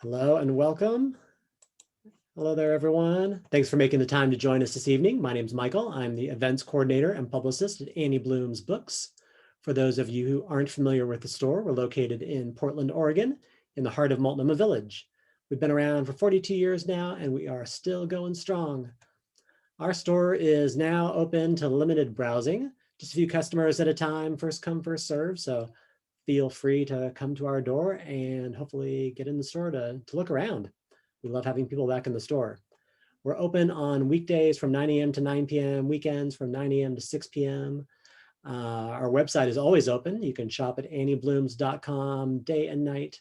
Hello and welcome. Hello there, everyone. Thanks for making the time to join us this evening. My name is Michael. I'm the events coordinator and publicist at Annie Bloom's Books. For those of you who aren't familiar with the store, we're located in Portland, Oregon, in the heart of Multnomah Village. We've been around for 42 years now, and we are still going strong. Our store is now open to limited browsing, just a few customers at a time, first come, first serve. So feel free to come to our door and hopefully get in the store to look around. We love having people back in the store. We're open on weekdays from 9 a.m. to 9 p.m., weekends from 9 a.m. to 6 p.m. Our website is always open. You can shop at annieblooms.com day and night.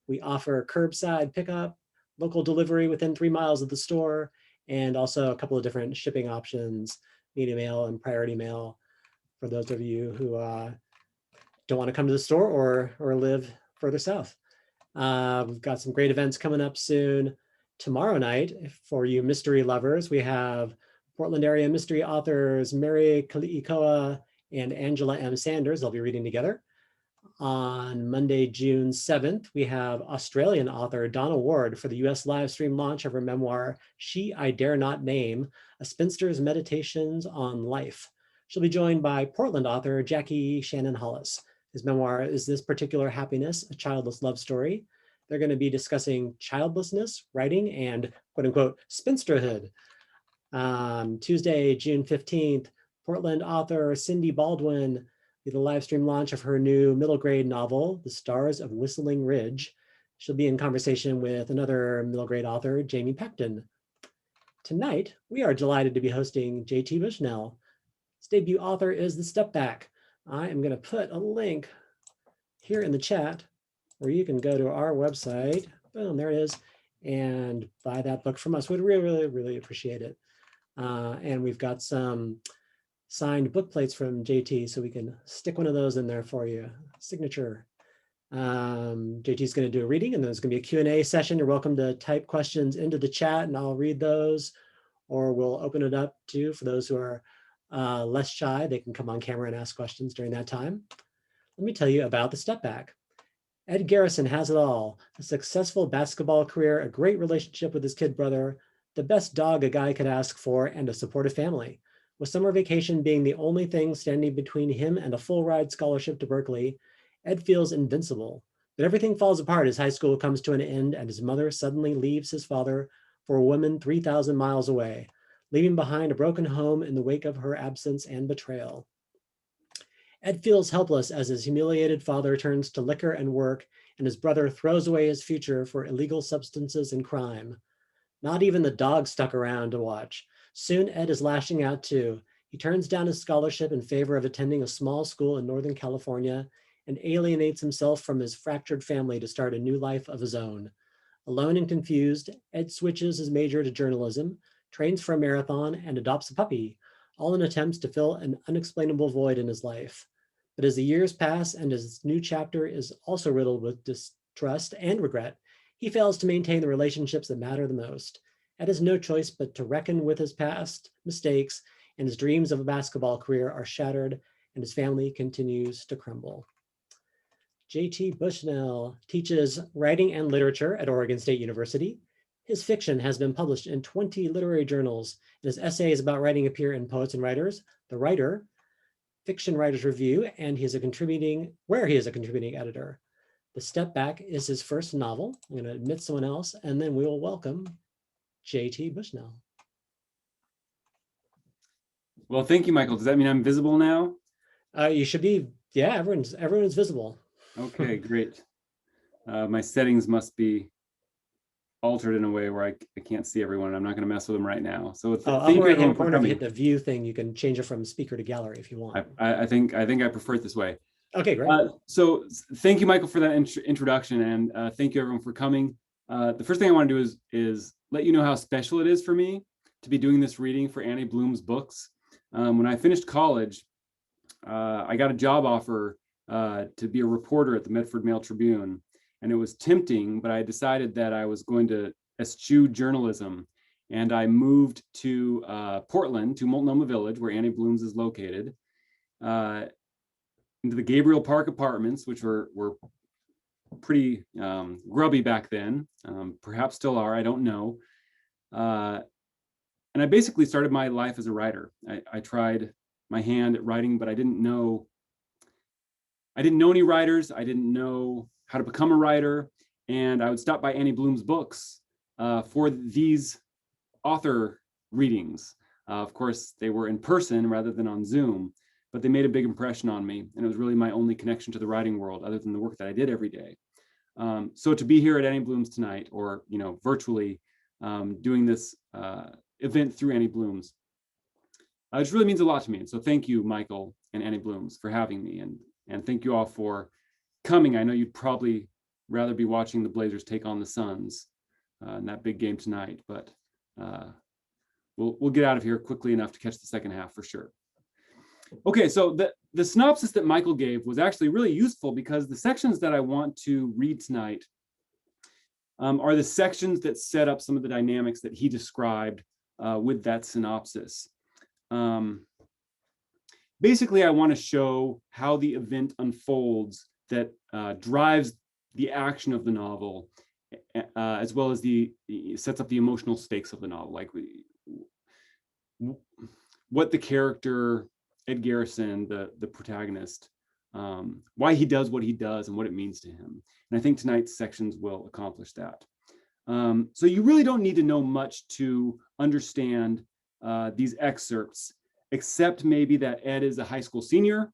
We offer curbside pickup, local delivery within 3 miles of the store, and also a couple of different shipping options, media mail and priority mail for those of you who don't want to come to the store or live further south. We've got some great events coming up soon. Tomorrow night, for you mystery lovers, we have Portland area mystery authors Mary Kali'ikoa and Angela M. Sanders. They'll be reading together. On Monday, June 7th, we have Australian author Donna Ward for the US Livestream launch of her memoir, She I Dare Not Name, A Spinster's Meditations on Life. She'll be joined by Portland author Jackie Shannon Hollis. His memoir is This Particular Happiness, a Childless Love Story. They're going to be discussing childlessness, writing, and quote unquote spinsterhood. Tuesday, June 15th, Portland author Cindy Baldwin the live stream launch of her new middle grade novel, The Stars of Whistling Ridge. She'll be in conversation with another middle grade author, Jamie Pecton. Tonight, we are delighted to be hosting JT Bushnell. His debut author is The Step Back. I am going to put a link here in the chat where you can go to our website. Boom, there it is. And buy that book from us. We'd really appreciate it. And we've got some signed book plates from JT, so we can stick one of those in there for you. Signature. JT's going to do a reading, and there's going to be a Q&A session. You're welcome to type questions into the chat, and I'll read those, or we'll open it up too for those who are less shy. They can come on camera and ask questions during that time. Let me tell you about The Step Back. Ed Garrison has it all: a successful basketball career, a great relationship with his kid brother, the best dog a guy could ask for, and a supportive family. With summer vacation being the only thing standing between him and a full ride scholarship to Berkeley, Ed feels invincible. But everything falls apart as high school comes to an end and his mother suddenly leaves his father for a woman 3,000 miles away, leaving behind a broken home in the wake of her absence and betrayal. Ed feels helpless as his humiliated father turns to liquor and work, and his brother throws away his future for illegal substances and crime. Not even the dog stuck around to watch. Soon Ed is lashing out too. He turns down his scholarship in favor of attending a small school in Northern California and alienates himself from his fractured family to start a new life of his own. Alone and confused, Ed switches his major to journalism, trains for a marathon, and adopts a puppy, all in attempts to fill an unexplainable void in his life. But as the years pass and his new chapter is also riddled with distrust and regret, he fails to maintain the relationships that matter the most. Ed has no choice but to reckon with his past mistakes, and his dreams of a basketball career are shattered, and his family continues to crumble. JT Bushnell teaches writing and literature at Oregon State University. His fiction has been published in 20 literary journals, and his essays about writing appear in Poets and Writers, The Writer, Fiction Writers Review, and he is a contributing editor. The Step Back is his first novel. I'm going to admit someone else, and then we will welcome JT Bushnell. Well, thank you, Michael. Does that mean I'm visible now? You should be. Yeah, everyone's visible. Okay, great. My settings must be altered in a way where I can't see everyone. I'm not going to mess with them right now. So thank you everyone for coming. If you hit the view thing, you can change it from speaker to gallery if you want. I think I prefer it this way. Okay, great. So thank you, Michael, for that introduction, and thank you everyone for coming. The first thing I want to do is let you know how special it is for me to be doing this reading for Annie Bloom's books. When I finished college, I got a job offer to be a reporter at the Medford Mail Tribune, and it was tempting, but I decided that I was going to eschew journalism, and I moved to Portland, to Multnomah Village, where Annie Bloom's is located, into the Gabriel Park Apartments, which were pretty grubby back then, perhaps still are, I don't know. And I basically started my life as a writer. I tried my hand at writing, but I didn't know any writers. I didn't know how to become a writer. And I would stop by Annie Bloom's books for these author readings. Of course, they were in person rather than on Zoom, but they made a big impression on me. And it was really my only connection to the writing world other than the work that I did every day. So to be here at Annie Bloom's tonight, or virtually doing this event through Annie Bloom's, it just really means a lot to me. And so thank you, Michael and Annie Bloom's, for having me, and thank you all for coming. I know you'd probably rather be watching the Blazers take on the Suns in that big game tonight, but we'll get out of here quickly enough to catch the second half for sure. Okay, so the synopsis that Michael gave was actually really useful, because the sections that I want to read tonight are the sections that set up some of the dynamics that he described with that synopsis. Basically, I want to show how the event unfolds that drives the action of the novel, as well as sets up the emotional stakes of the novel, like what the character Ed Garrison, the protagonist, why he does what he does and what it means to him. And I think tonight's sections will accomplish that. So you really don't need to know much to understand these excerpts, except maybe that Ed is a high school senior.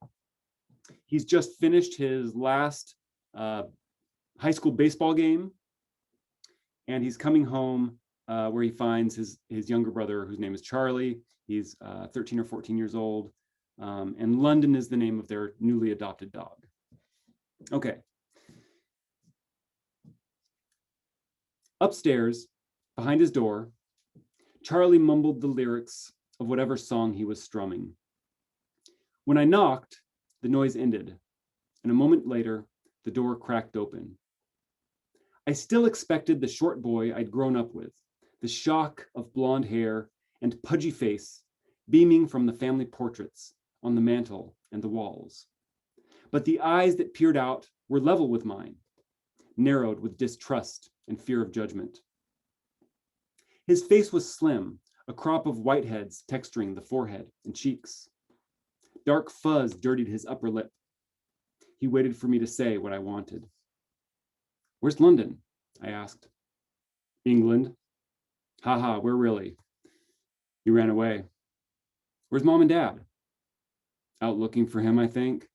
He's just finished his last high school baseball game, and he's coming home where he finds his younger brother, whose name is Charlie. He's 13 or 14 years old, and London is the name of their newly adopted dog. Okay. Upstairs, behind his door, Charlie mumbled the lyrics of whatever song he was strumming. When I knocked, the noise ended, and a moment later, the door cracked open. I still expected the short boy I'd grown up with, the shock of blonde hair and pudgy face beaming from the family portraits on the mantle and the walls. But the eyes that peered out were level with mine, narrowed with distrust and fear of judgment. His face was slim, a crop of whiteheads texturing the forehead and cheeks. Dark fuzz dirtied his upper lip. He waited for me to say what I wanted. Where's London? I asked. England. Haha, where really? He ran away. Where's Mom and Dad? Out looking for him, I think.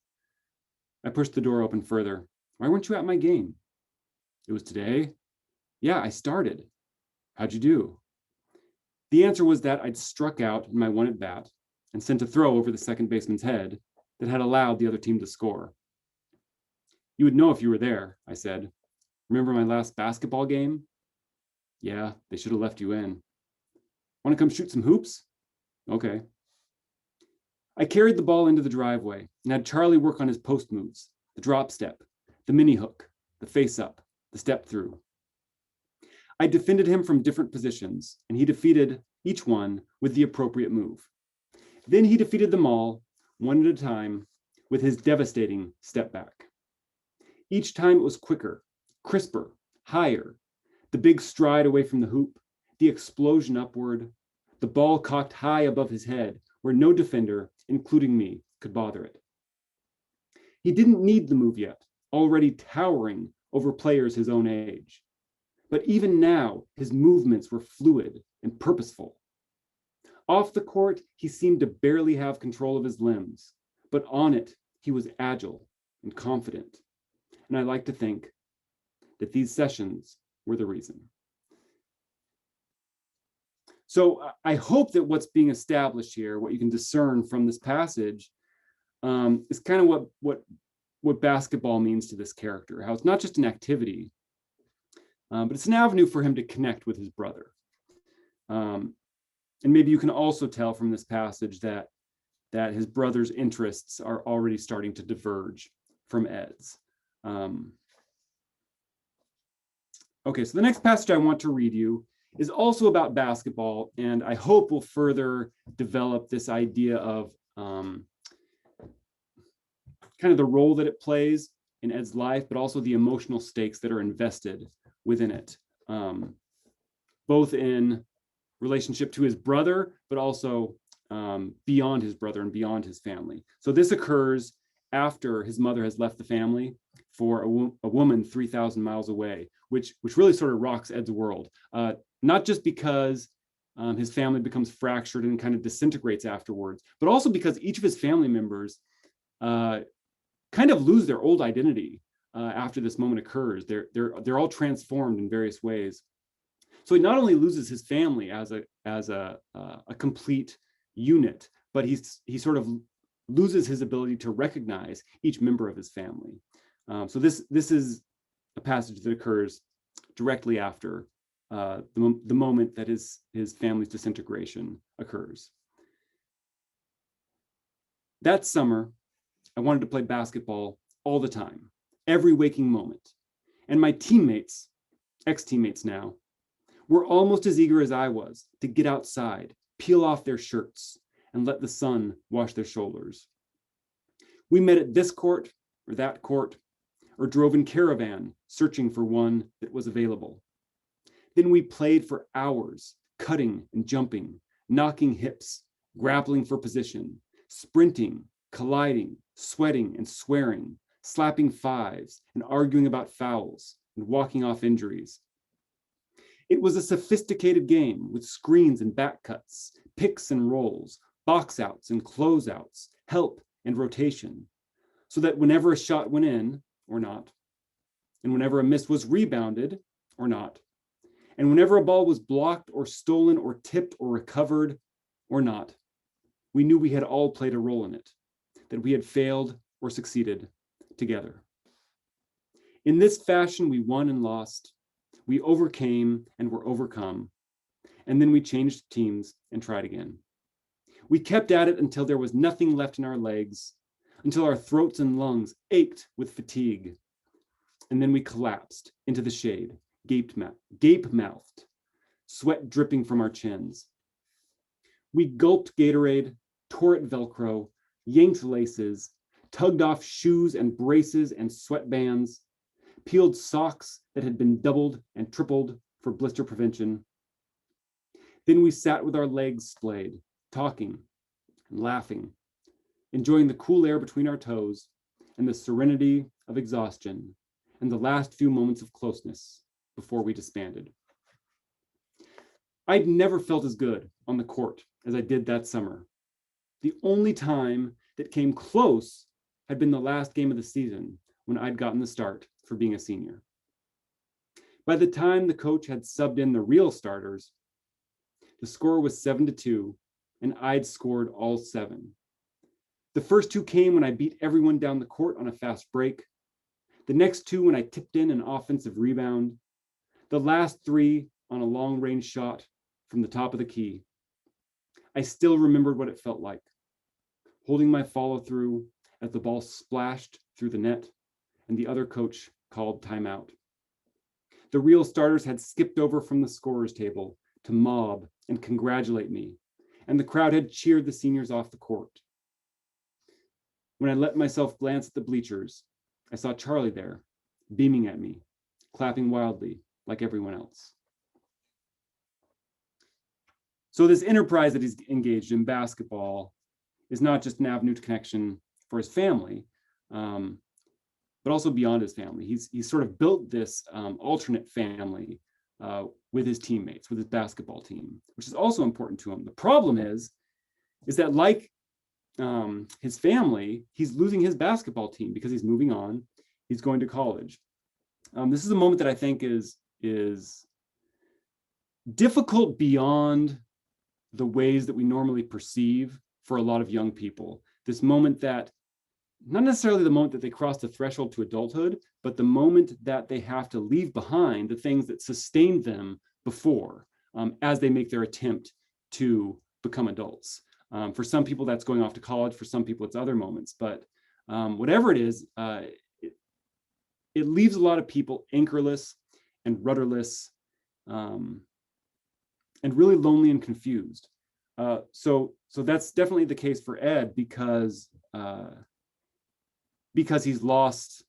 I pushed the door open further. Why weren't you at my game? It was today? Yeah, I started. How'd you do? The answer was that I'd struck out in my one at bat and sent a throw over the second baseman's head that had allowed the other team to score. You would know if you were there, I said. Remember my last basketball game? Yeah, they should have left you in. Want to come shoot some hoops? Okay. I carried the ball into the driveway and had Charlie work on his post moves, the drop step, the mini hook, the face up, the step through. I defended him from different positions, and he defeated each one with the appropriate move. Then he defeated them all, one at a time, with his devastating step back. Each time it was quicker, crisper, higher, the big stride away from the hoop, the explosion upward, the ball cocked high above his head, where no defender, including me, could bother it. He didn't need the move yet, already towering over players his own age. But even now, his movements were fluid and purposeful. Off the court, he seemed to barely have control of his limbs, but on it, he was agile and confident. And I like to think that these sessions were the reason. So I hope that what's being established here, what you can discern from this passage, is kind of what basketball means to this character, how it's not just an activity, but it's an avenue for him to connect with his brother. And maybe you can also tell from this passage that his brother's interests are already starting to diverge from Ed's. Okay, so the next passage I want to read you is also about basketball, and I hope will further develop this idea of kind of the role that it plays in Ed's life, but also the emotional stakes that are invested within it, both in relationship to his brother, but also beyond his brother and beyond his family. So this occurs after his mother has left the family for a woman 3,000 miles away, which really sort of rocks Ed's world. Not just because his family becomes fractured and kind of disintegrates afterwards, but also because each of his family members kind of lose their old identity after this moment occurs. They're all transformed in various ways. So he not only loses his family as a complete unit, but he sort of loses his ability to recognize each member of his family. So this is a passage that occurs directly after the moment that his family's disintegration occurs. That summer, I wanted to play basketball all the time, every waking moment. And my teammates, ex-teammates now, were almost as eager as I was to get outside, peel off their shirts, and let the sun wash their shoulders. We met at this court or that court, or drove in caravan, searching for one that was available. Then we played for hours, cutting and jumping, knocking hips, grappling for position, sprinting, colliding, sweating and swearing, slapping fives and arguing about fouls and walking off injuries. It was a sophisticated game with screens and back cuts, picks and rolls, box outs and closeouts, help and rotation, so that whenever a shot went in or not, and whenever a miss was rebounded or not, and whenever a ball was blocked or stolen or tipped or recovered or not, we knew we had all played a role in it, that we had failed or succeeded together. In this fashion, we won and lost, we overcame and were overcome, and then we changed teams and tried again. We kept at it until there was nothing left in our legs, until our throats and lungs ached with fatigue. And then we collapsed into the shade, gape-mouthed, sweat dripping from our chins. We gulped Gatorade, tore at Velcro, yanked laces, tugged off shoes and braces and sweatbands, peeled socks that had been doubled and tripled for blister prevention. Then we sat with our legs splayed, talking and laughing, enjoying the cool air between our toes and the serenity of exhaustion and the last few moments of closeness before we disbanded. I'd never felt as good on the court as I did that summer. The only time that came close had been the last game of the season when I'd gotten the start for being a senior. By the time the coach had subbed in the real starters, the score was 7-2, and I'd scored all 7. The first 2 came when I beat everyone down the court on a fast break. The next 2 when I tipped in an offensive rebound. The last 3 on a long-range shot from the top of the key. I still remembered what it felt like, holding my follow-through as the ball splashed through the net and the other coach called timeout. The real starters had skipped over from the scorer's table to mob and congratulate me, and the crowd had cheered the seniors off the court. When I let myself glance at the bleachers, I saw Charlie there, beaming at me, clapping wildly like everyone else. So this enterprise that he's engaged in, basketball, is not just an avenue to connection for his family, but also beyond his family. He's sort of built this alternate family with his teammates, with his basketball team, which is also important to him. The problem is that like his family, he's losing his basketball team because he's moving on. He's going to college. This is a moment that I think is difficult beyond the ways that we normally perceive for a lot of young people. This moment that, not necessarily the moment that they cross the threshold to adulthood, but the moment that they have to leave behind the things that sustained them before, as they make their attempt to become adults. For some people, that's going off to college. For some people, it's other moments. But whatever it is, it leaves a lot of people anchorless and rudderless, and really lonely and confused. So that's definitely the case for Ed because he's lost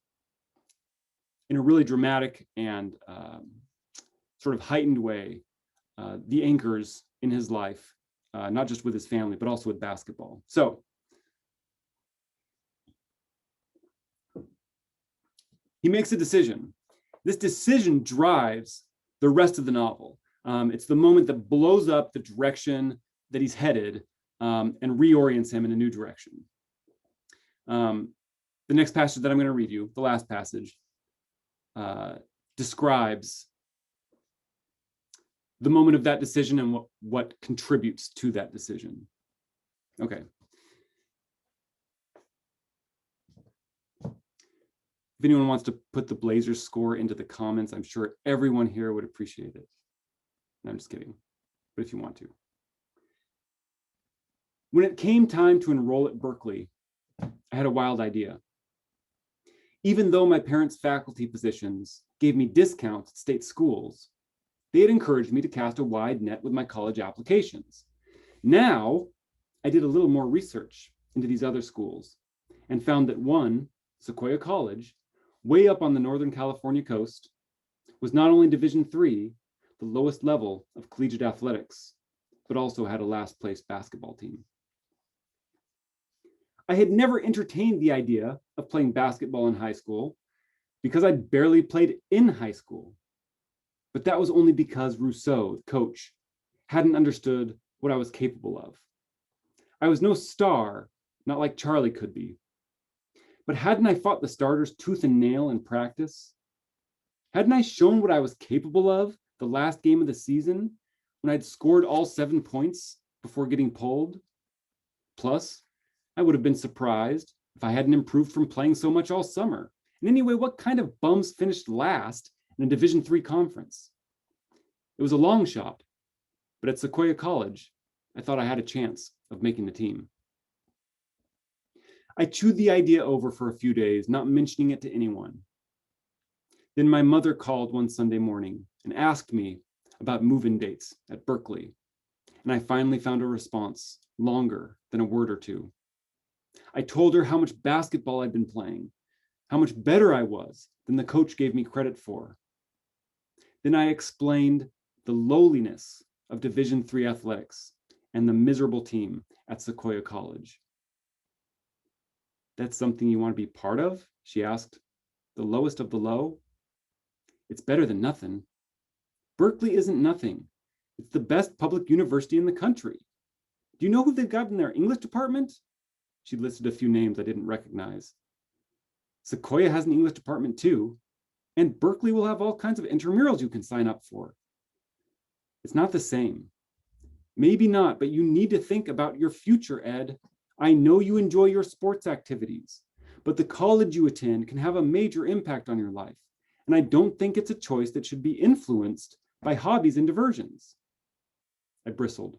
in a really dramatic and sort of heightened way the anchors in his life, not just with his family, but also with basketball. So he makes a decision. This decision drives the rest of the novel. It's the moment that blows up the direction that he's headed and reorients him in a new direction. The next passage that I'm going to read you, the last passage, describes the moment of that decision and what contributes to that decision. Okay. If anyone wants to put the Blazers score into the comments, I'm sure everyone here would appreciate it. No, I'm just kidding, but if you want to. When it came time to enroll at Berkeley, I had a wild idea. Even though my parents' faculty positions gave me discounts at state schools, they had encouraged me to cast a wide net with my college applications. Now, I did a little more research into these other schools and found that one, Sequoia College, way up on the Northern California coast, was not only Division III, the lowest level of collegiate athletics, but also had a last place basketball team. I had never entertained the idea of playing basketball in high school because I'd barely played in high school. But that was only because Rousseau, the coach, hadn't understood what I was capable of. I was no star, not like Charlie could be. But hadn't I fought the starters tooth and nail in practice? Hadn't I shown what I was capable of the last game of the season when I'd scored all 7 points before getting pulled? Plus, I would have been surprised if I hadn't improved from playing so much all summer. And anyway, what kind of bums finished last in a Division III conference? It was a long shot, but at Sequoia College, I thought I had a chance of making the team. I chewed the idea over for a few days, not mentioning it to anyone. Then my mother called one Sunday morning and asked me about move-in dates at Berkeley, and I finally found a response longer than a word or two. I told her how much basketball I'd been playing, how much better I was than the coach gave me credit for. Then I explained the lowliness of Division III athletics and the miserable team at Sequoia College. That's something you want to be part of? She asked. The lowest of the low? It's better than nothing. Berkeley isn't nothing. It's the best public university in the country. Do you know who they've got in their English department? She listed a few names I didn't recognize. Sequoia has an English department too, and Berkeley will have all kinds of intramurals you can sign up for. It's not the same. Maybe not, but you need to think about your future, Ed. I know you enjoy your sports activities, but the college you attend can have a major impact on your life, and I don't think it's a choice that should be influenced by hobbies and diversions. I bristled.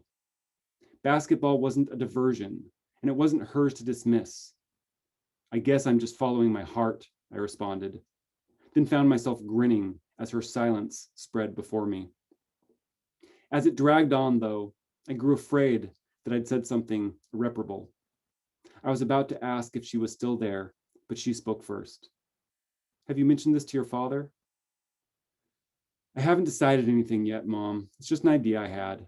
Basketball wasn't a diversion, and it wasn't hers to dismiss. I guess I'm just following my heart, I responded, then found myself grinning as her silence spread before me. As it dragged on, though, I grew afraid that I'd said something irreparable. I was about to ask if she was still there, but she spoke first. Have you mentioned this to your father? I haven't decided anything yet, Mom. It's just an idea I had.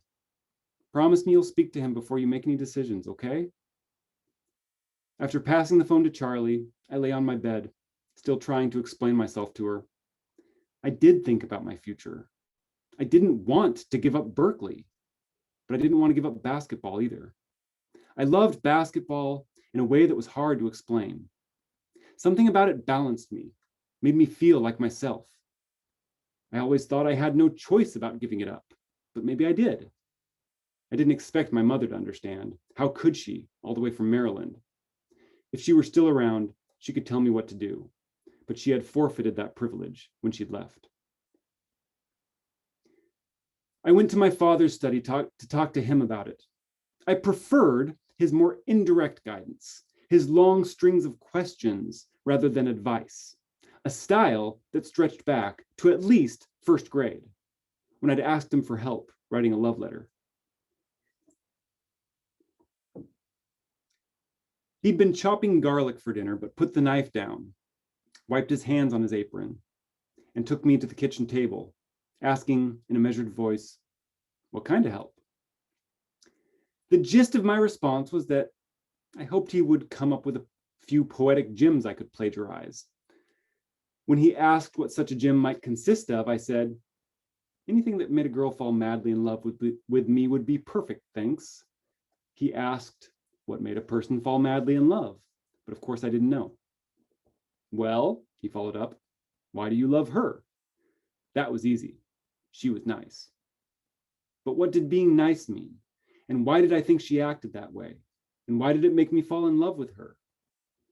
Promise me you'll speak to him before you make any decisions, okay? After passing the phone to Charlie, I lay on my bed, still trying to explain myself to her. I did think about my future. I didn't want to give up Berkeley, but I didn't want to give up basketball either. I loved basketball in a way that was hard to explain. Something about it balanced me, made me feel like myself. I always thought I had no choice about giving it up, but maybe I did. I didn't expect my mother to understand. How could she, all the way from Maryland? If she were still around, she could tell me what to do, but she had forfeited that privilege when she'd left. I went to my father's study to talk to him about it. I preferred his more indirect guidance, his long strings of questions rather than advice, a style that stretched back to at least first grade, when I'd asked him for help writing a love letter. He'd been chopping garlic for dinner, but put the knife down, wiped his hands on his apron, and took me to the kitchen table, asking in a measured voice, "What kind of help?" The gist of my response was that I hoped he would come up with a few poetic gems I could plagiarize. When he asked what such a gem might consist of, I said, "Anything that made a girl fall madly in love with me would be perfect, thanks." He asked what made a person fall madly in love, but of course I didn't know. "Well," he followed up, "why do you love her?" That was easy. She was nice. But what did being nice mean? And why did I think she acted that way? And why did it make me fall in love with her?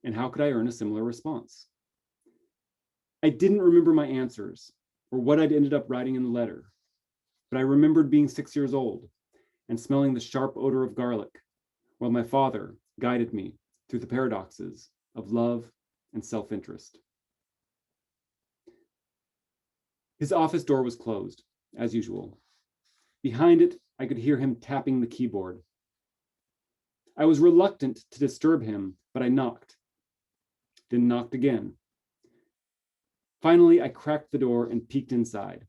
And how could I earn a similar response? I didn't remember my answers or what I'd ended up writing in the letter, but I remembered being 6 years old and smelling the sharp odor of garlic while my father guided me through the paradoxes of love and self-interest. His office door was closed, as usual. Behind it, I could hear him tapping the keyboard. I was reluctant to disturb him, but I knocked, then knocked again. Finally, I cracked the door and peeked inside.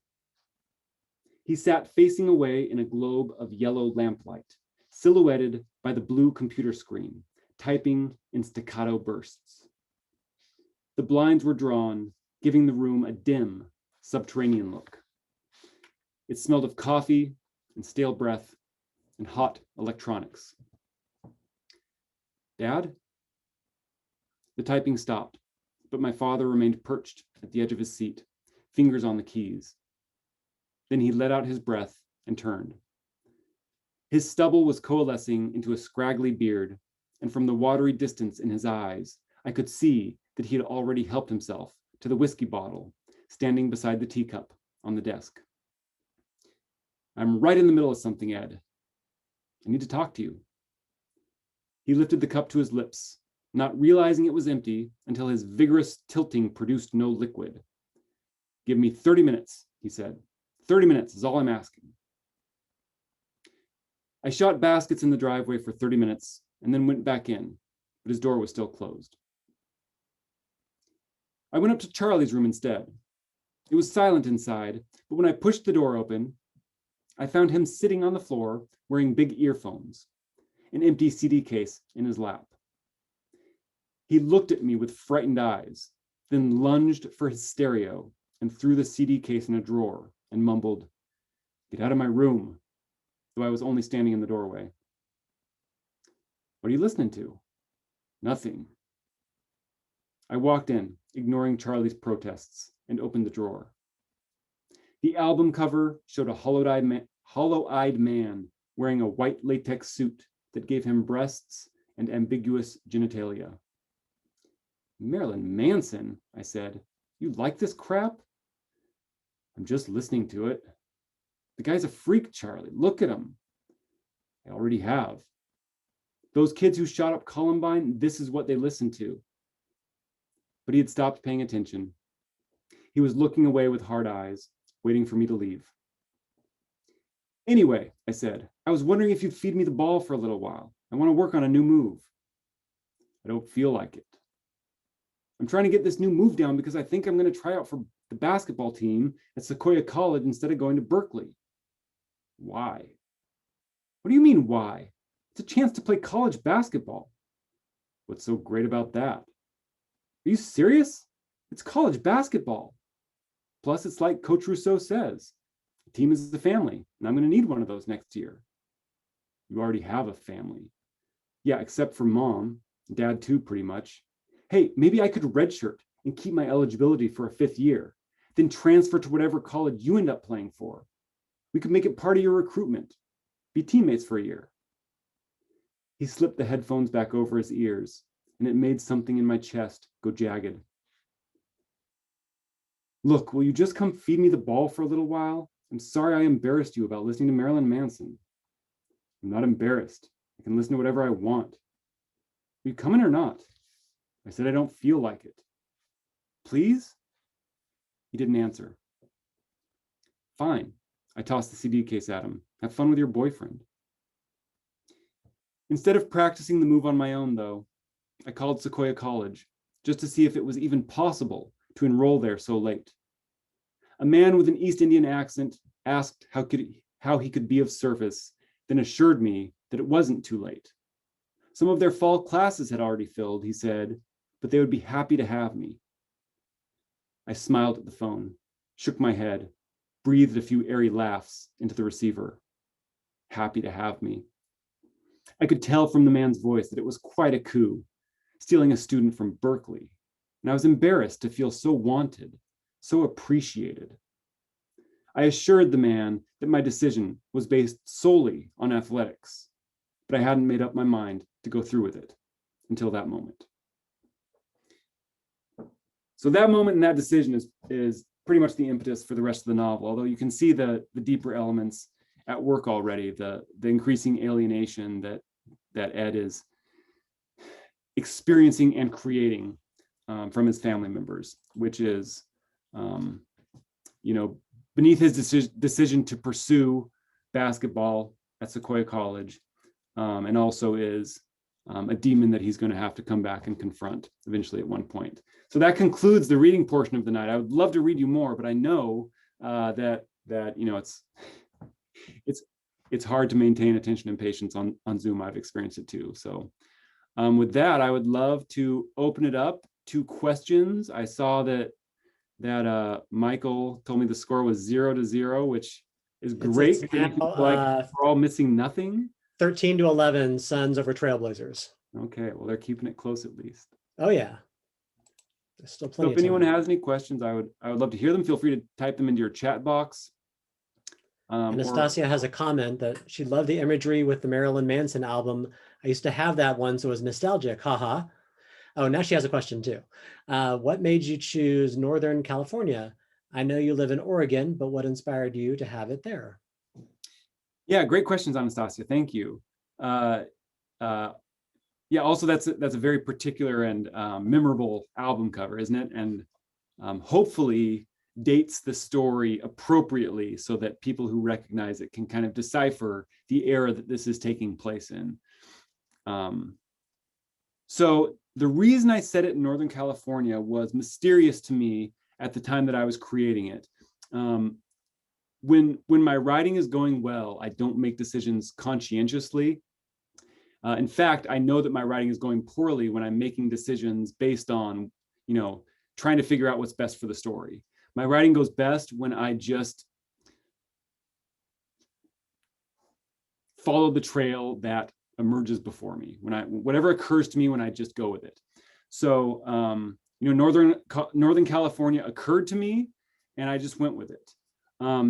He sat facing away in a globe of yellow lamplight, silhouetted by the blue computer screen, typing in staccato bursts. The blinds were drawn, giving the room a dim, subterranean look. It smelled of coffee and stale breath and hot electronics. "Dad?" The typing stopped, but my father remained perched at the edge of his seat, fingers on the keys. Then he let out his breath and turned. His stubble was coalescing into a scraggly beard, and from the watery distance in his eyes, I could see that he had already helped himself to the whiskey bottle standing beside the teacup on the desk. "I'm right in the middle of something, Ed. I need to talk to you." He lifted the cup to his lips, not realizing it was empty until his vigorous tilting produced no liquid. "Give me 30 minutes, he said. 30 minutes is all I'm asking." I shot baskets in the driveway for 30 minutes and then went back in, but his door was still closed. I went up to Charlie's room instead. It was silent inside, but when I pushed the door open, I found him sitting on the floor wearing big earphones, an empty CD case in his lap. He looked at me with frightened eyes, then lunged for his stereo and threw the CD case in a drawer and mumbled, "Get out of my room," though I was only standing in the doorway. "What are you listening to?" "Nothing." I walked in, ignoring Charlie's protests, and opened the drawer. The album cover showed a hollow-eyed man wearing a white latex suit that gave him breasts and ambiguous genitalia. "Marilyn Manson," I said. "You like this crap?" "I'm just listening to it." "The guy's a freak, Charlie. Look at him." "I already have. Those kids who shot up Columbine, this is what they listened to." But he had stopped paying attention. He was looking away with hard eyes, waiting for me to leave. "Anyway," I said, "I was wondering if you'd feed me the ball for a little while. I want to work on a new move." "I don't feel like it." "I'm trying to get this new move down because I think I'm going to try out for the basketball team at Sequoia College instead of going to Berkeley." "Why?" "What do you mean, why? It's a chance to play college basketball." "What's so great about that?" "Are you serious? It's college basketball. Plus, it's like Coach Rousseau says, a team is a family, and I'm going to need one of those next year." "You already have a family." "Yeah, except for Mom. Dad too, pretty much. Hey, maybe I could redshirt and keep my eligibility for a 5th year, then transfer to whatever college you end up playing for. We could make it part of your recruitment. Be teammates for a year." He slipped the headphones back over his ears, and it made something in my chest go jagged. "Look, will you just come feed me the ball for a little while? I'm sorry I embarrassed you about listening to Marilyn Manson." "I'm not embarrassed. I can listen to whatever I want." "Are you coming or not?" I said I don't feel like it. "Please?" He didn't answer. "Fine." I tossed the CD case at him. "Have fun with your boyfriend." Instead of practicing the move on my own, though, I called Sequoia College just to see if it was even possible to enroll there so late. A man with an East Indian accent asked how he could be of service, then assured me that it wasn't too late. Some of their fall classes had already filled, he said, but they would be happy to have me. I smiled at the phone, shook my head, breathed a few airy laughs into the receiver. Happy to have me. I could tell from the man's voice that it was quite a coup, stealing a student from Berkeley, and I was embarrassed to feel so wanted, so appreciated. I assured the man that my decision was based solely on athletics, but I hadn't made up my mind to go through with it until that moment. So that moment and that decision is pretty much the impetus for the rest of the novel, although you can see the deeper elements at work already, the increasing alienation that Ed is experiencing and creating from his family members, which is, beneath his decision to pursue basketball at Sequoia College, and also is a demon that he's going to have to come back and confront eventually at one point. So that concludes the reading portion of the night. I would love to read you more, but I know that it's hard to maintain attention and patience on Zoom. I've experienced it too. So with that, I would love to open it up to questions. I saw that Michael told me the score was 0-0, which is great. It's now, we're all missing nothing. 13-11 Suns over Trailblazers. Okay, well, they're keeping it close at least. Oh yeah, there's still plenty. So if anyone has any questions, I would love to hear them. Feel free to type them into your chat box. Anastasia has a comment that she loved the imagery with the Marilyn Manson album. I used to have that one, so it was nostalgic. Haha. Oh, now she has a question too. What made you choose Northern California? I know you live in Oregon, but what inspired you to have it there? Yeah, great questions, Anastasia. Thank you. Yeah, also that's a very particular and memorable album cover, isn't it? And hopefully dates the story appropriately so that people who recognize it can kind of decipher the era that this is taking place in. So the reason I set it in Northern California was mysterious to me at the time that I was creating it. When my writing is going well, I don't make decisions conscientiously. In fact, I know that my writing is going poorly when I'm making decisions based on, trying to figure out what's best for the story. My writing goes best when I just follow the trail that emerges before me, whatever occurs to me when I just go with it. So, Northern California occurred to me and I just went with it.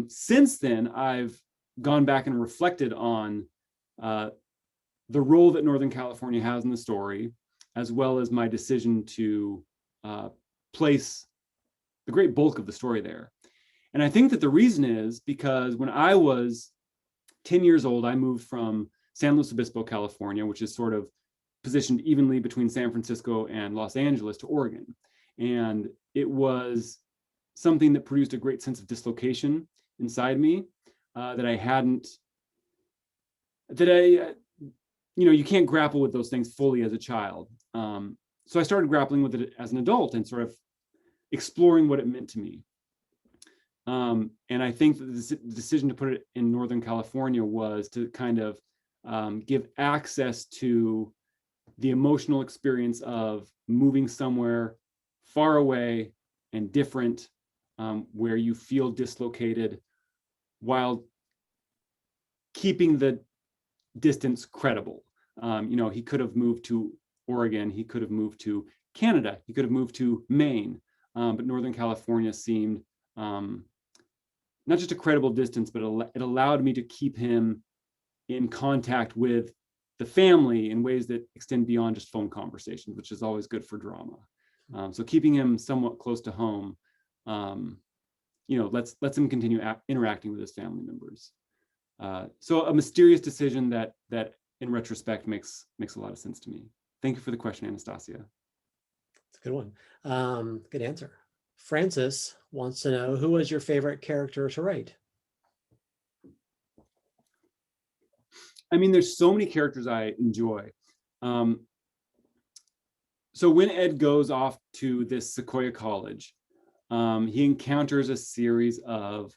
Since then, I've gone back and reflected on the role that Northern California has in the story, as well as my decision to place the great bulk of the story there. And I think that the reason is because when I was 10 years old, I moved from San Luis Obispo, California, which is sort of positioned evenly between San Francisco and Los Angeles, to Oregon. And it was something that produced a great sense of dislocation inside me that I hadn't, you can't grapple with those things fully as a child. So I started grappling with it as an adult and sort of exploring what it meant to me. And I think that the decision to put it in Northern California was to kind of give access to the emotional experience of moving somewhere far away and different, where you feel dislocated while keeping the distance credible. He could have moved to Oregon, he could have moved to Canada, he could have moved to Maine, but Northern California seemed not just a credible distance, but it allowed me to keep him in contact with the family in ways that extend beyond just phone conversations, which is always good for drama. So keeping him somewhat close to home, lets him continue interacting with his family members. So a mysterious decision that in retrospect makes a lot of sense to me. Thank you for the question, Anastasia. It's a good one. Good answer. Francis wants to know, who was your favorite character to write? I mean, there's so many characters I enjoy. So when Ed goes off to this Sequoia College, he encounters a series of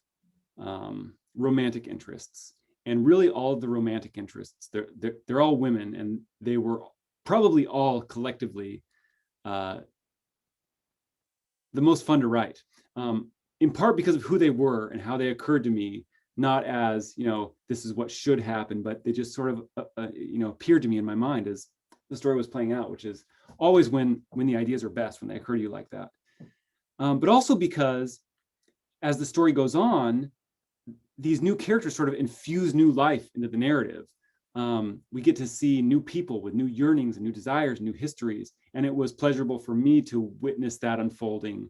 romantic interests. And really all of the romantic interests, they're all women, and they were probably all collectively the most fun to write, in part because of who they were and how they occurred to me, not as, this is what should happen, but they just sort of, appeared to me in my mind as the story was playing out, which is always when the ideas are best, when they occur to you like that. But also because as the story goes on, these new characters sort of infuse new life into the narrative. We get to see new people with new yearnings and new desires, new histories. And it was pleasurable for me to witness that unfolding,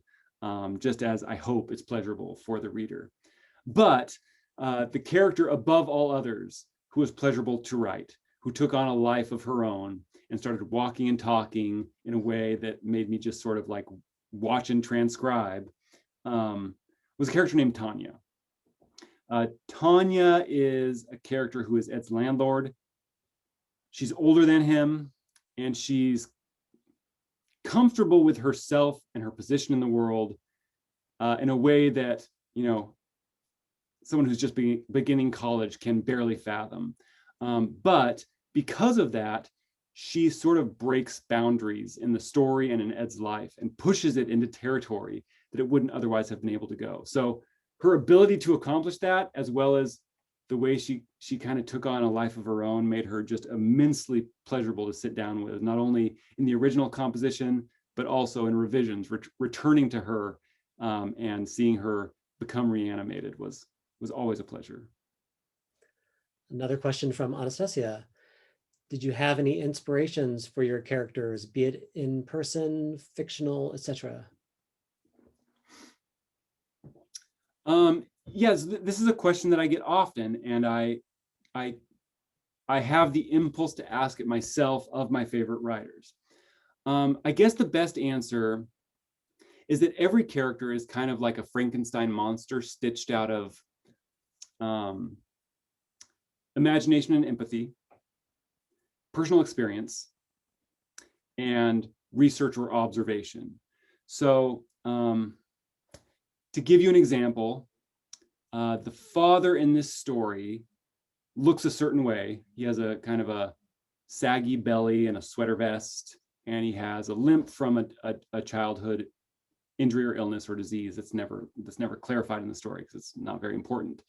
just as I hope it's pleasurable for the reader. But the character above all others who was pleasurable to write, who took on a life of her own and started walking and talking in a way that made me just sort of like watch and transcribe, was a character named Tanya. Tanya is a character who is Ed's landlord. She's older than him, and she's comfortable with herself and her position in the world in a way that, someone who's just beginning college can barely fathom. But because of that, she sort of breaks boundaries in the story and in Ed's life and pushes it into territory that it wouldn't otherwise have been able to go. So her ability to accomplish that, as well as the way she kind of took on a life of her own, made her just immensely pleasurable to sit down with, not only in the original composition, but also in revisions. Returning to her and seeing her become reanimated was always a pleasure. Another question from Anastasia. Did you have any inspirations for your characters, be it in person, fictional, etc.? Yes, this is a question that I get often, and I have the impulse to ask it myself of my favorite writers. I guess the best answer is that every character is kind of like a Frankenstein monster stitched out of imagination and empathy, personal experience, and research or observation. So to give you an example, the father in this story looks a certain way. He has a kind of a saggy belly and a sweater vest, and he has a limp from a childhood injury or illness or disease that's never clarified in the story because it's not very important.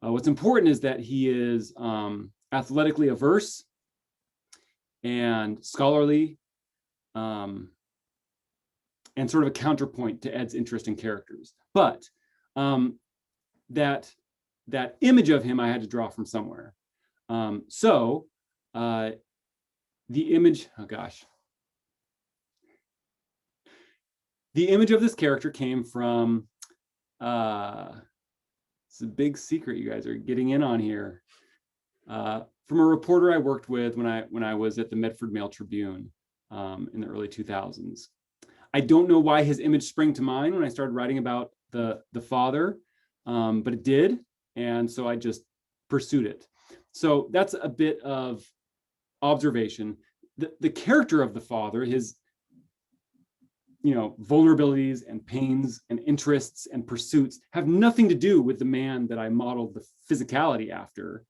What's important is that he is athletically averse and scholarly, and sort of a counterpoint to Ed's interest in characters. But that image of him I had to draw from somewhere. So the image, the image of this character came from, it's a big secret you guys are getting in on here, from a reporter I worked with when I was at the Medford Mail Tribune in the early 2000s. I don't know why his image sprang to mind when I started writing about the father, but it did, and so I just pursued it. So that's a bit of observation. The character of the father, his vulnerabilities and pains and interests and pursuits have nothing to do with the man that I modeled the physicality after.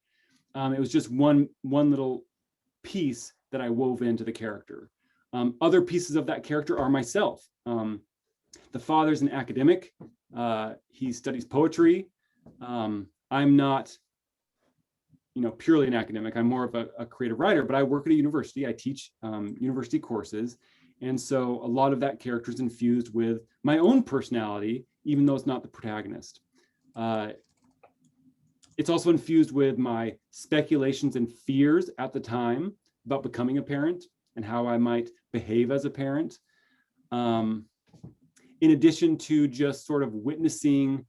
It was just one little piece that I wove into the character. Other pieces of that character are myself. The father's an academic. He studies poetry. I'm not, purely an academic. I'm more of a creative writer, but I work at a university. I teach university courses. And so a lot of that character is infused with my own personality, even though it's not the protagonist. It's also infused with my speculations and fears at the time about becoming a parent and how I might behave as a parent. In addition to just sort of witnessing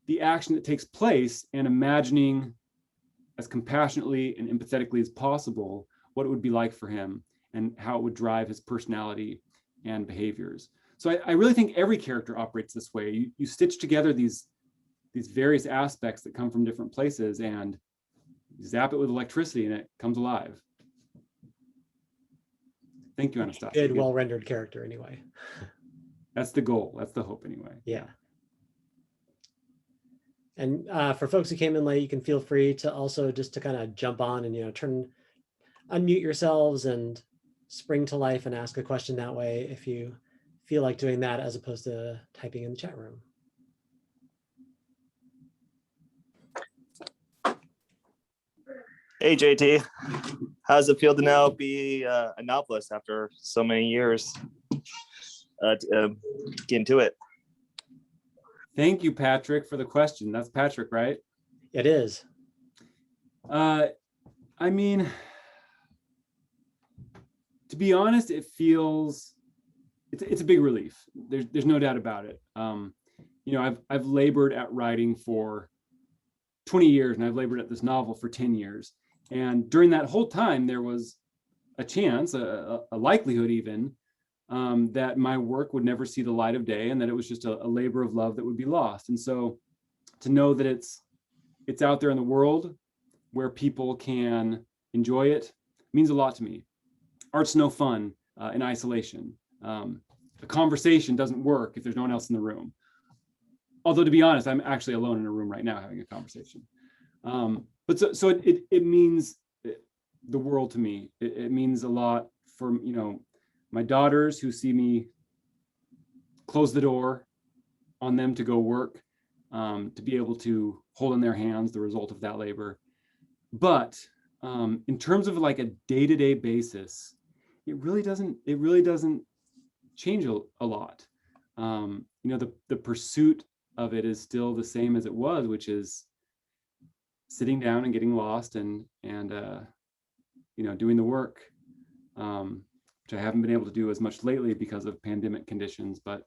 the action that takes place and imagining as compassionately and empathetically as possible what it would be like for him and how it would drive his personality and behaviors. So I really think every character operates this way. You stitch together these various aspects that come from different places and zap it with electricity and it comes alive. Thank you, Anastasia. Good, well-rendered character anyway. That's the goal. That's the hope anyway. Yeah. And for folks who came in late, you can feel free to also just to kind of jump on and, unmute yourselves and spring to life and ask a question that way if you feel like doing that, as opposed to typing in the chat room. Hey, JT. How does it feel to now be a novelist after so many years? Get into it. Thank you, Patrick, for the question. That's Patrick, right? It is. I mean, to be honest, it feels it's a big relief. There's no doubt about it. I've labored at writing for 20 years, and I've labored at this novel for 10 years. And during that whole time, there was a chance, a likelihood even, that my work would never see the light of day, and that it was just a labor of love that would be lost. And so to know that it's out there in the world where people can enjoy it means a lot to me. Art's no fun in isolation. A conversation doesn't work if there's no one else in the room. Although, to be honest, I'm actually alone in a room right now having a conversation. But it means the world to me. It means a lot for, my daughters who see me close the door on them to go work, to be able to hold in their hands the result of that labor. But in terms of like a day-to-day basis, it really doesn't change a lot. The pursuit of it is still the same as it was, which is sitting down and getting lost and doing the work, which I haven't been able to do as much lately because of pandemic conditions. But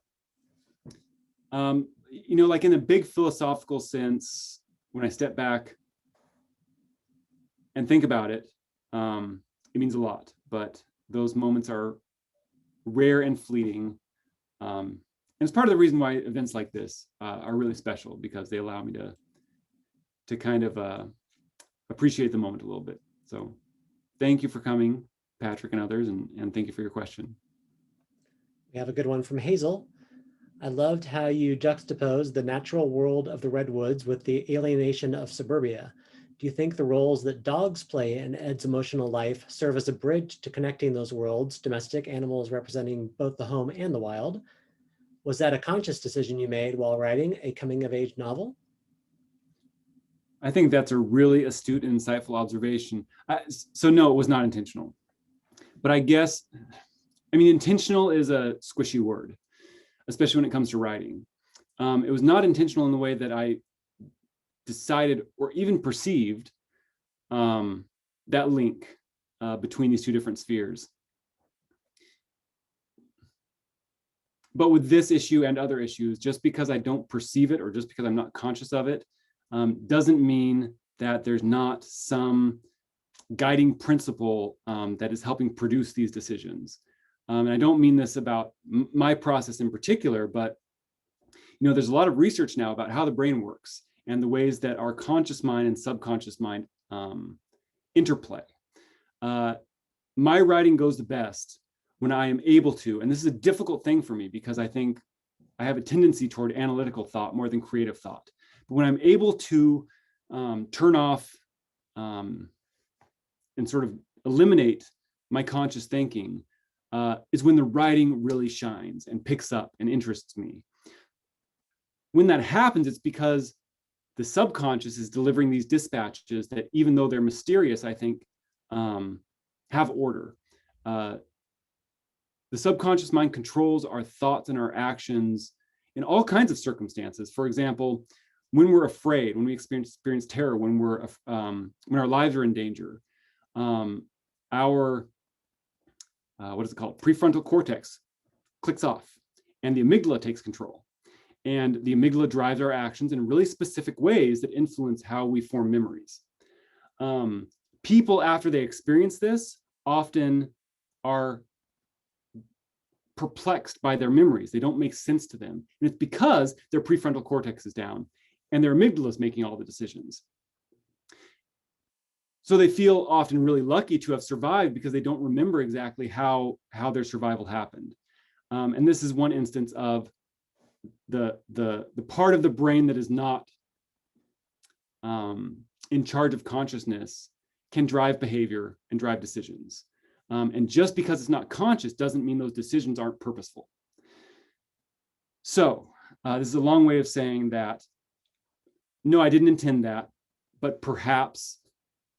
like in a big philosophical sense, when I step back and think about it, it means a lot. But those moments are rare and fleeting. And it's part of the reason why events like this are really special, because they allow me to kind of appreciate the moment a little bit. So thank you for coming, Patrick and others, and thank you for your question. We have a good one from Hazel. I loved how you juxtaposed the natural world of the redwoods with the alienation of suburbia. Do you think the roles that dogs play in Ed's emotional life serve as a bridge to connecting those worlds, domestic animals representing both the home and the wild? Was that a conscious decision you made while writing a coming-of-age novel? I think that's a really astute and insightful observation. So no, it was not intentional. But I guess, intentional is a squishy word, especially when it comes to writing. It was not intentional in the way that I decided or even perceived that link between these two different spheres. But with this issue and other issues, just because I don't perceive it or just because I'm not conscious of it, doesn't mean that there's not some guiding principle that is helping produce these decisions. And I don't mean this about my process in particular, but there's a lot of research now about how the brain works and the ways that our conscious mind and subconscious mind interplay. My writing goes the best when I am able to, and this is a difficult thing for me because I think I have a tendency toward analytical thought more than creative thought. But when I'm able to turn off and sort of eliminate my conscious thinking, is when the writing really shines and picks up and interests me. When that happens, it's because the subconscious is delivering these dispatches that, even though they're mysterious, I think have order. The subconscious mind controls our thoughts and our actions in all kinds of circumstances. For example, when we're afraid, when we experience terror, when our lives are in danger, our prefrontal cortex clicks off, and the amygdala takes control. And the amygdala drives our actions in really specific ways that influence how we form memories. People, after they experience this, often are perplexed by their memories. They don't make sense to them. And it's because their prefrontal cortex is down and their amygdala is making all the decisions. So they feel often really lucky to have survived because they don't remember exactly how their survival happened. And this is one instance of the part of the brain that is not in charge of consciousness can drive behavior and drive decisions. And just because it's not conscious doesn't mean those decisions aren't purposeful. So this is a long way of saying that, no, I didn't intend that, but perhaps,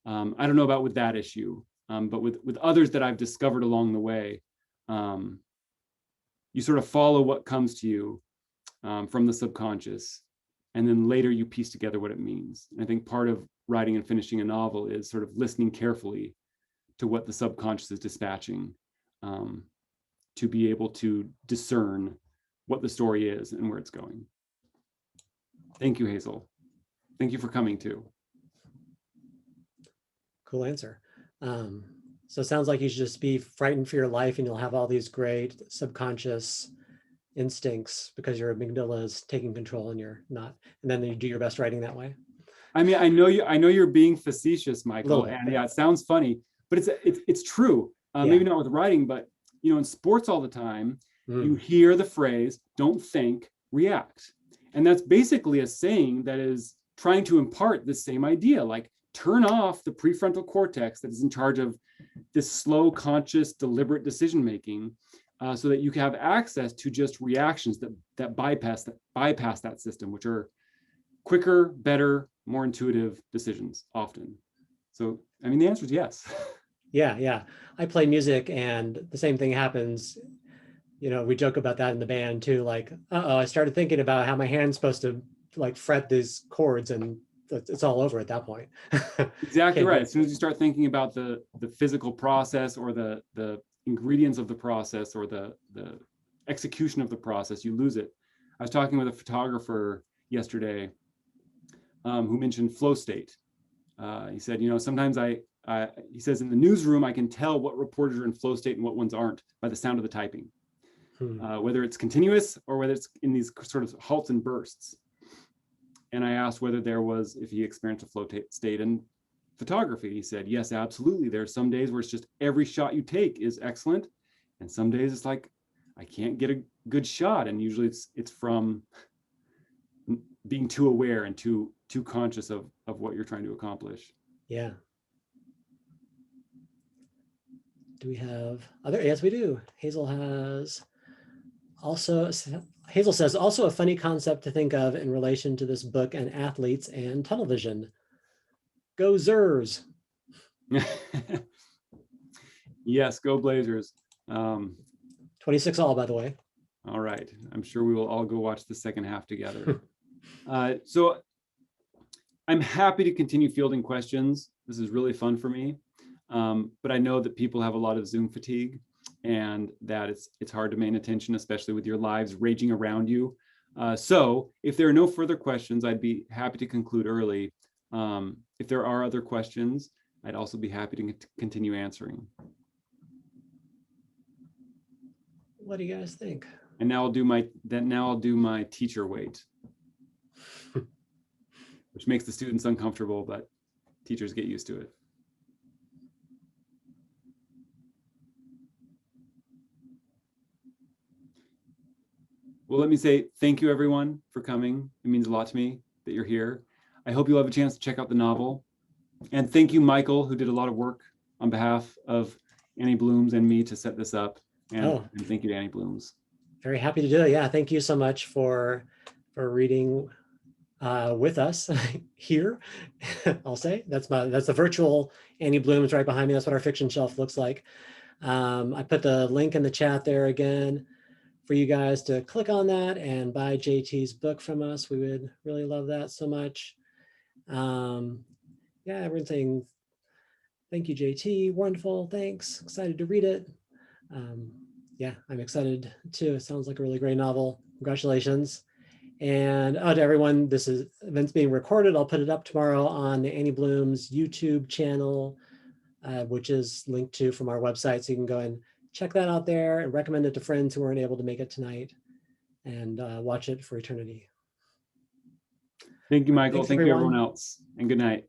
I don't know about with that issue, but with others that I've discovered along the way, you sort of follow what comes to you from the subconscious, and then later you piece together what it means. And I think part of writing and finishing a novel is sort of listening carefully to what the subconscious is dispatching, to be able to discern what the story is and where it's going. Thank you, Hazel. Thank you for coming too. Cool answer. So it sounds like you should just be frightened for your life and you'll have all these great subconscious instincts because your amygdala is taking control and you're not. And then you do your best writing that way. I mean, I know you're being facetious, Michael, bit, and yeah, it sounds funny, but it's true. Yeah. Maybe not with writing, but in sports all the time, you hear the phrase, don't think, react. And that's basically a saying that is trying to impart the same idea, like turn off the prefrontal cortex that is in charge of this slow, conscious, deliberate decision-making, so that you can have access to just reactions that bypass that system, which are quicker, better, more intuitive decisions often. So, I mean, the answer is yes. Yeah. I play music and the same thing happens. We joke about that in the band too. Like, I started thinking about how my hand's supposed to like fret these chords, and it's all over at that point. Exactly right. As soon as you start thinking about the physical process or the ingredients of the process or the execution of the process, you lose it. I was talking with a photographer yesterday who mentioned flow state. He said, sometimes he says in the newsroom, I can tell what reporters are in flow state and what ones aren't by the sound of the typing, whether it's continuous or whether it's in these sort of halts and bursts. And I asked whether if he experienced a flow state in photography. He said, yes, absolutely. There are some days where it's just every shot you take is excellent. And some days it's like, I can't get a good shot. And usually it's from being too aware and too conscious of what you're trying to accomplish. Yeah. Do we have other? Yes, we do. Hazel says, also a funny concept to think of in relation to this book and athletes and tunnel vision. Go Zers. Yes, go Blazers. 26 all, by the way. All right. I'm sure we will all go watch the second half together. So I'm happy to continue fielding questions. This is really fun for me. But I know that people have a lot of Zoom fatigue and that it's hard to maintain attention, especially with your lives raging around you. So if there are no further questions, I'd be happy to conclude early. If there are other questions, I'd also be happy to continue answering. What do you guys think? And now I'll do my teacher weight, which makes the students uncomfortable, but teachers get used to it. Well, let me say thank you, everyone, for coming. It means a lot to me that you're here. I hope you'll have a chance to check out the novel. And thank you, Michael, who did a lot of work on behalf of Annie Blooms and me to set this up. And thank you to Annie Blooms. Very happy to do it. Yeah, thank you so much for reading with us here. I'll say that's the virtual Annie Blooms right behind me. That's what our fiction shelf looks like. I put the link in the chat there again for you guys to click on that and buy JT's book from us. We would really love that so much. Yeah, everyone's saying thank you, JT. Wonderful, thanks. Excited to read it. Yeah, I'm excited too. It sounds like a really great novel. Congratulations. And to everyone, this event's being recorded. I'll put it up tomorrow on the Annie Blooms YouTube channel, which is linked to from our website. So you can go and check that out there and recommend it to friends who weren't able to make it tonight and watch it for eternity. Thank you, Michael. Thanks, Thank you, everyone else. And good night.